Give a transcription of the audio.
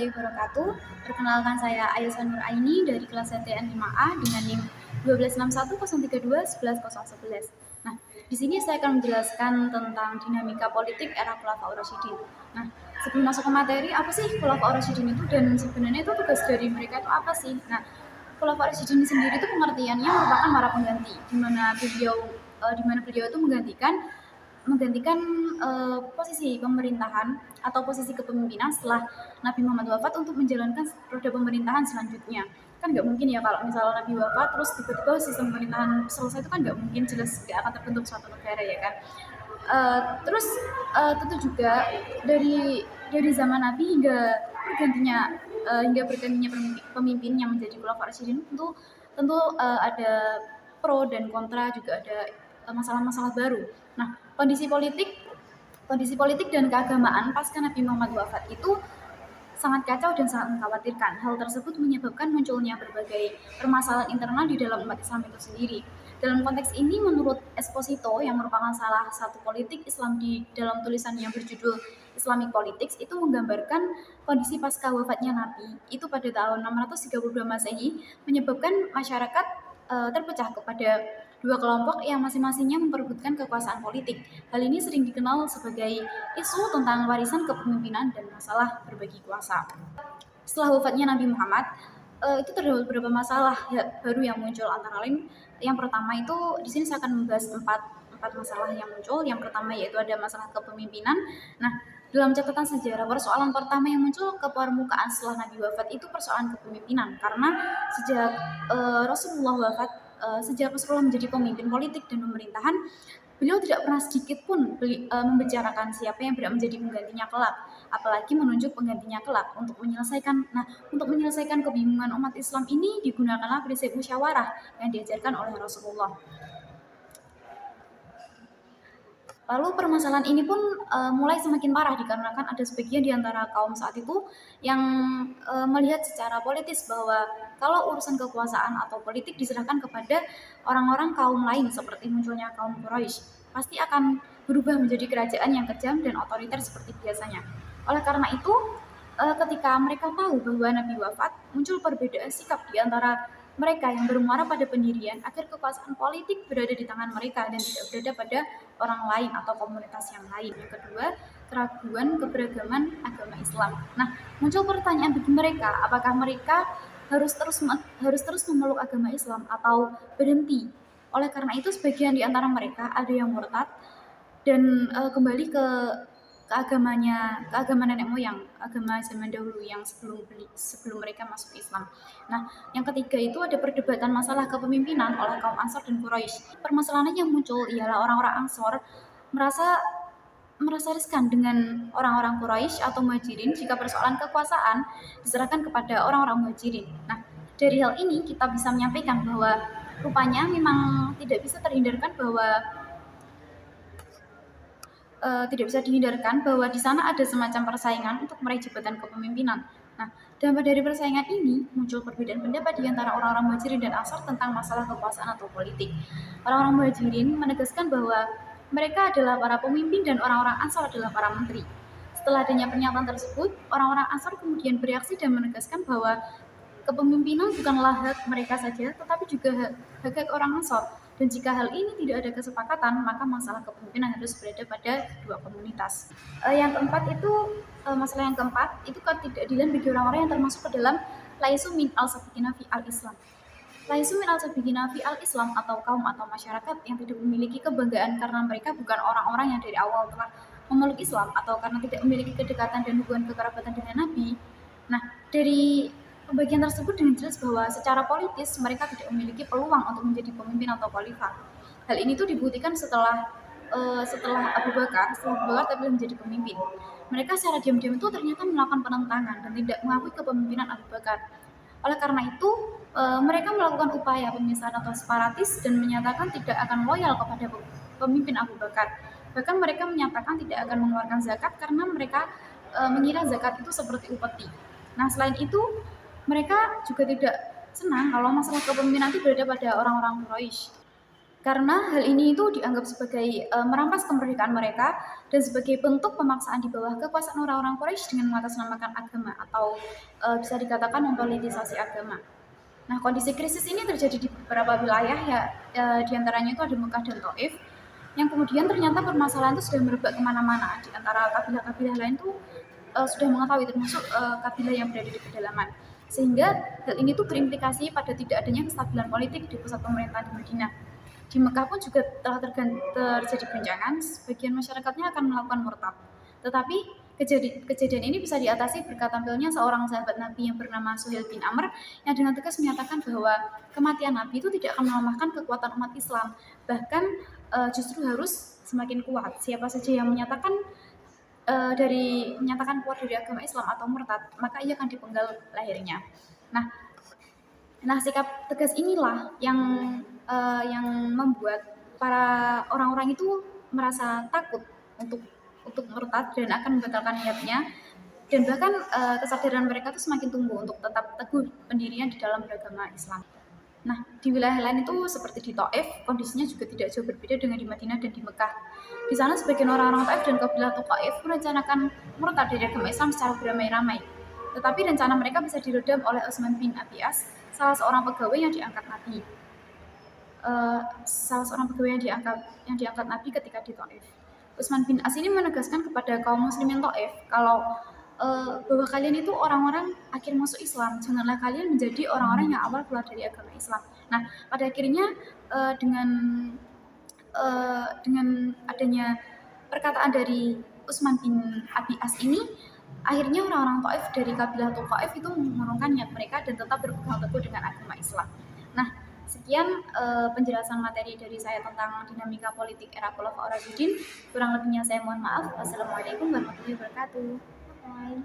warahmatullahi wabarakatuh. Perkenalkan saya Ayesa Nur Aini dari kelas STN 5A dengan NIM 12610321111. Nah, di sini saya akan menjelaskan tentang dinamika politik era Khulafaur Rasyidin. Nah, sebelum masuk ke materi, apa sih Khulafaur Rasyidin itu dan sebenarnya itu tugas dari mereka itu apa sih? Nah, Khulafaur Rasyidin sendiri itu pengertiannya merupakan para pengganti, di mana beliau itu menggantikan posisi pemerintahan atau posisi kepemimpinan setelah Nabi Muhammad wafat untuk menjalankan roda pemerintahan selanjutnya. Kan nggak mungkin ya kalau misalnya Nabi wafat terus tiba-tiba sistem pemerintahan selesai, itu kan nggak mungkin, jelas nggak akan terbentuk suatu negara ya kan. Tentu juga dari zaman Nabi hingga bergantinya pemimpin yang menjadi Khulafaur Rasyidin, tentu ada pro dan kontra, juga ada masalah-masalah baru. Nah, kondisi politik dan keagamaan pasca Nabi Muhammad wafat itu sangat kacau dan sangat mengkhawatirkan. Hal tersebut menyebabkan munculnya berbagai permasalahan internal di dalam umat Islam itu sendiri. Dalam konteks ini, menurut Esposito yang merupakan salah satu politik Islam di dalam tulisan yang berjudul Islamic Politics, itu menggambarkan kondisi pasca wafatnya Nabi itu pada tahun 632 Masehi menyebabkan masyarakat terpecah kepada dua kelompok yang masing-masingnya memperebutkan kekuasaan politik. Hal ini sering dikenal sebagai isu tentang warisan kepemimpinan dan masalah berbagi kuasa. Setelah wafatnya Nabi Muhammad, itu terdapat beberapa masalah baru yang muncul, antara lain yang pertama itu di sini saya akan membahas empat masalah yang muncul. Yang pertama yaitu ada masalah kepemimpinan. Nah, dalam catatan sejarah, persoalan pertama yang muncul ke permukaan setelah Nabi wafat itu persoalan kepemimpinan, karena sejak sejak Rasulullah menjadi pemimpin politik dan pemerintahan, beliau tidak pernah sedikit pun membicarakan siapa yang berhak menjadi penggantinya kelak, apalagi menunjuk penggantinya kelak. Untuk menyelesaikan kebingungan umat Islam ini digunakanlah prinsip musyawarah yang diajarkan oleh Rasulullah. Lalu permasalahan ini pun mulai semakin parah dikarenakan ada sebagian di antara kaum saat itu yang melihat secara politis bahwa kalau urusan kekuasaan atau politik diserahkan kepada orang-orang kaum lain seperti munculnya kaum Quraisy, pasti akan berubah menjadi kerajaan yang kejam dan otoriter seperti biasanya. Oleh karena itu, ketika mereka tahu bahwa Nabi wafat, muncul perbedaan sikap di antara mereka yang bermuara pada pendirian agar kekuasaan politik berada di tangan mereka dan tidak berada pada orang lain atau komunitas yang lain. Yang kedua, keraguan keberagaman agama Islam. Nah, muncul pertanyaan bagi mereka, apakah mereka harus terus memeluk agama Islam atau berhenti? Oleh karena itu, sebagian di antara mereka ada yang murtad dan kembali ke keagamaan nenek moyang, agama zaman dahulu yang sebelum mereka masuk Islam. Nah, yang ketiga itu ada perdebatan masalah kepemimpinan oleh kaum Ansor dan Quraisy. Permasalahan yang muncul ialah orang-orang Ansor merasa riskan dengan orang-orang Quraisy atau Muhajirin jika persoalan kekuasaan diserahkan kepada orang-orang Muhajirin. Nah, dari hal ini kita bisa menyampaikan bahwa rupanya memang tidak bisa dihindarkan bahwa di sana ada semacam persaingan untuk meraih jabatan kepemimpinan. Nah, dampak dari persaingan ini muncul perbedaan pendapat di antara orang-orang Muhajirin dan Ansar tentang masalah kekuasaan atau politik. Orang-orang Muhajirin menegaskan bahwa mereka adalah para pemimpin dan orang-orang Ansar adalah para menteri. Setelah adanya pernyataan tersebut, orang-orang Ansar kemudian bereaksi dan menegaskan bahwa kepemimpinan bukanlah hak mereka saja, tetapi juga hak orang Ansar. Dan jika hal ini tidak ada kesepakatan, maka masalah kepemimpinan harus berada pada dua komunitas. Masalah yang keempat itu ketidakadilan bagi orang-orang yang termasuk ke dalam laisu min al-sabiqina fi al-Islam. Laisu min al-sabiqina fi al-Islam atau kaum atau masyarakat yang tidak memiliki kebanggaan karena mereka bukan orang-orang yang dari awal telah memeluk Islam atau karena tidak memiliki kedekatan dan hubungan kekerabatan dengan Nabi. Nah, dari pembagian tersebut dengan jelas bahwa secara politis mereka tidak memiliki peluang untuk menjadi pemimpin atau khalifah. Hal ini tuh dibuktikan setelah Abu Bakar terpilih menjadi pemimpin. Mereka secara diam-diam itu ternyata melakukan penentangan dan tidak mengakui kepemimpinan Abu Bakar. Oleh karena itu, mereka melakukan upaya pemisahan atau separatis dan menyatakan tidak akan loyal kepada pemimpin Abu Bakar. Bahkan mereka menyatakan tidak akan mengeluarkan zakat karena mereka mengira zakat itu seperti upeti. Nah, selain itu, mereka juga tidak senang kalau masalah kepemimpinan itu berada pada orang-orang Quraisy. karena hal ini itu dianggap sebagai merampas kemerdekaan mereka dan sebagai bentuk pemaksaan di bawah kekuasaan orang-orang Quraisy dengan mengatasnamakan agama atau bisa dikatakan mempolitisasi agama. Nah, kondisi krisis ini terjadi di beberapa wilayah di antaranya itu ada Mekah dan Taif, yang kemudian ternyata permasalahan itu sudah merebak kemana-mana. Di antara kabilah-kabilah lain tuh sudah mengetahui, termasuk kabilah yang berada di pedalaman. Sehingga hal ini tuh berimplikasi pada tidak adanya kestabilan politik di pusat pemerintahan di Madinah. Di Mekah pun juga telah terjadi goncangan, sebagian masyarakatnya akan melakukan murtad. Tetapi kejadian ini bisa diatasi berkat tampilnya seorang sahabat Nabi yang bernama Suhail bin Amr yang dengan tegas menyatakan bahwa kematian Nabi itu tidak akan melemahkan kekuatan umat Islam, bahkan justru harus semakin kuat. Siapa saja yang menyatakan kuat dari agama Islam atau murtad, maka ia akan dipenggal lahirnya. Nah, sikap tegas inilah yang membuat para orang-orang itu merasa takut untuk murtad dan akan membatalkan niatnya, dan bahkan kesadaran mereka itu semakin tumbuh untuk tetap teguh pendirian di dalam beragama Islam. Nah, di wilayah lain itu seperti di Taif, kondisinya juga tidak jauh berbeda dengan di Madinah dan di Mekah. Di sana sebagian orang-orang Taif dan kabilah Taif merencanakan murtad dari agama Islam secara beramai-ramai. Tetapi rencana mereka bisa diredam oleh Utsman bin Abi As, salah seorang pegawai yang diangkat Nabi. Yang diangkat Nabi ketika di Taif. Utsman bin As ini menegaskan kepada kaum muslimin Taif kalau bahwa kalian itu orang-orang akhir masuk Islam, janganlah kalian menjadi orang-orang yang awal keluar dari agama Islam. Nah, pada akhirnya dengan adanya perkataan dari Utsman bin Abi As ini, akhirnya orang-orang Taif dari kabilah Taif itu mengurungkan niat mereka dan tetap berpegang teguh dengan agama Islam. Nah, sekian penjelasan materi dari saya tentang dinamika politik era Khulafaur Rasyidin. Kurang lebihnya saya mohon maaf. Wassalamualaikum warahmatullahi wabarakatuh. Bye.